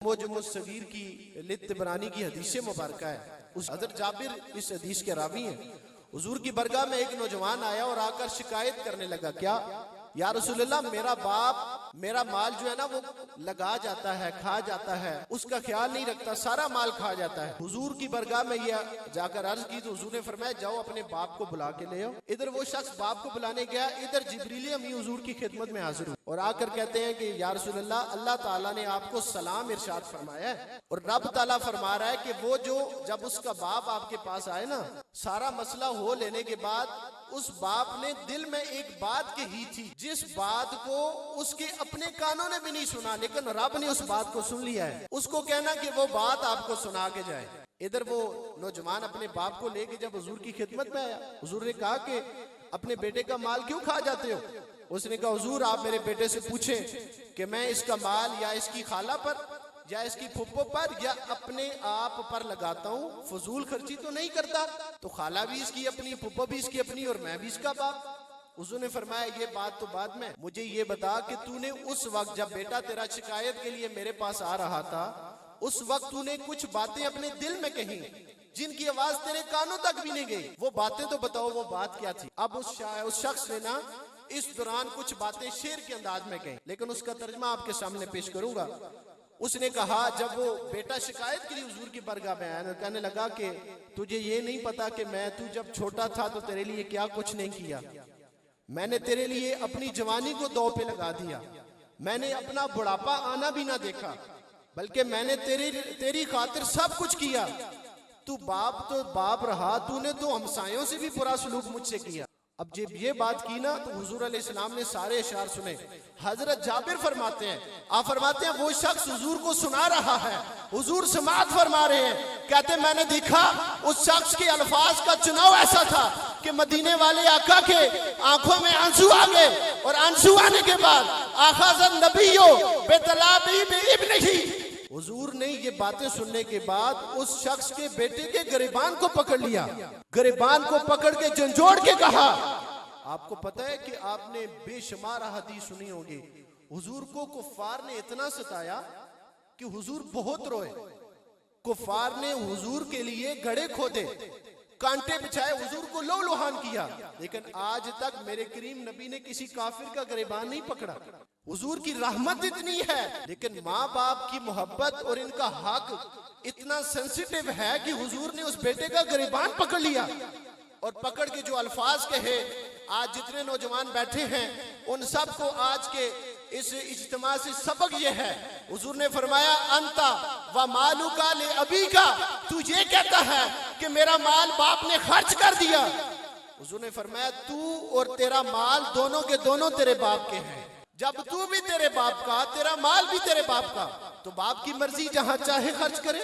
मुसगीर की लित बरानी की हदीस मुबारक है। उस हज़रत जाबिर इस हदीस के रावी हैं। हुजूर की बरगाह में एक नौजवान आया और आकर शिकायत करने लगा, क्या या रसूलल्लाह, मेरा बाप मेरा माल जो है ना वो लगा जाता है, खा जाता है, उसका ख्याल नहीं रखता, सारा माल खा जाता है। हुजूर की बरगाह में ये जाकर अर्ज की तो हुजूर ने फरमाया, जाओ अपने बाप को बुला के ले आओ। इधर वो शख्स बाप को बुलाने गया, इधर जिब्रील अमीन हुजूर की खिदमत में हाजिर हुए और आकर कहते हैं कि या रसूलल्लाह, अल्लाह ताला ने आपको सलाम इरशाद फरमाया है और रब ताला फरमा रहा है कि वो जो जब उसका बाप आपके पास आए ना, सारा मसला हो लेने के बाद उस बाप ने दिल में एक बात कही थी, जिस बात को उसके अपने कानों ने भी नहीं सुना, लेकिन रब ने उस बात को सुन लिया है। उसको कहना कि वो बात आपको सुना के जाए। इधर वो नौजवान अपने बाप को लेके जब हुजूर की खिदमत में आया, हुजूर ने कहा कि अपने बेटे का माल क्यों खा जाते हो? उसने कहा, हुजूर आप मेरे बेटे से पूछें कि मैं इसका माल या इसकी खाला पर या इसकी फुप्पो पर या अपने आप पर लगाता हूँ, फजूल खर्ची तो नहीं करता। तो खाला भी इसकी अपनी, फुप्पो भी इसकी अपनी और मैं भी इसका बाप। हुजूर ने फरमाया, ये बात तो बाद में, मुझे ये बता कि तूने उस वक्त जब बेटा तेरा शिकायत के लिए मेरे पास आ रहा था, उस वक्त तूने कुछ बातें अपने दिल में कही जिनकी आवाज तेरे कानों तक भी नहीं गई। वो बातें तो बताओ, वो बात क्या थी? अब उस शख्स ने ना इस दौरान कुछ बातें शेर के अंदाज में कही, लेकिन उसका तर्जमा आपके सामने पेश करूंगा। उसने कहा, जब वो बेटा शिकायत के लिए हुजूर की बरगाह में आया, कहने लगा कि तुझे ये नहीं पता कि तू जब छोटा था तो तेरे लिए क्या कुछ नहीं किया। मैंने तेरे लिए अपनी जवानी को दो पे लगा दिया, मैंने अपना बुढ़ापा आना भी ना देखा, बल्कि मैंने तेरी खातिर सब कुछ किया। तू बाप तो बाप रहा, तूने तो हमसायों से भी बुरा सलूक मुझसे किया। अब जब ये बात की ना तो हुजूर अलैहिस्सलाम ने सारे इशार सुने। हजरत जाबिर फरमाते हैं, आप फरमाते हैं वो शख्स हुजूर को सुना रहा है, हुजूर समाअत फरमा रहे हैं। कहते मैंने देखा उस शख्स के अल्फाज का चुनाव ऐसा था कि मदीने वाले आका के आंखों में आंसू आ गए और आंसू आने के बाद आखाज़न नबियो बेतलाबी बिइब्निही, हुजूर ने ये बातें सुनने के बाद उस शख्स के बेटे के गिरबान को पकड़ लिया, गिरबान को पकड़ के झंझोड़ के कहा। आपको पता है कि आपने बेशुमार हदीस सुनी होगी, हुजूर को कुफार ने इतना सताया कि हुजूर बहुत रोए। कुफार ने हुजूर के लिए गड़े खोदे, कांटे बिछाए, हुजूर को लौलुहान किया, लेकिन आज तक मेरे करीम नबी ने किसी काफिर का गिरबान नहीं पकड़ा। हुजूर की रहमत इतनी है, लेकिन माँ बाप की मोहब्बत और इनका हक इतना सेंसिटिव है कि हुजूर ने उस बेटे का गिरबान पकड़ लिया और पकड़ के जो अल्फाज कहे। आज जितने नौजवान बैठे हैं उन सब को आज के इस इज्तिमा से सबक ये है, हुजूर ने फरमाया, अंता व मालू का ले अबी का, तू ये कहता है कि मेरा माल बाप ने खर्च कर दिया। हुजूर ने फरमाया, तू और तेरा माल दोनों के दोनों तेरे बाप के हैं। जब तू भी तेरे बाप का, तेरा माल भी तेरे बाप का, तो बाप की मर्जी जहां चाहे खर्च करे।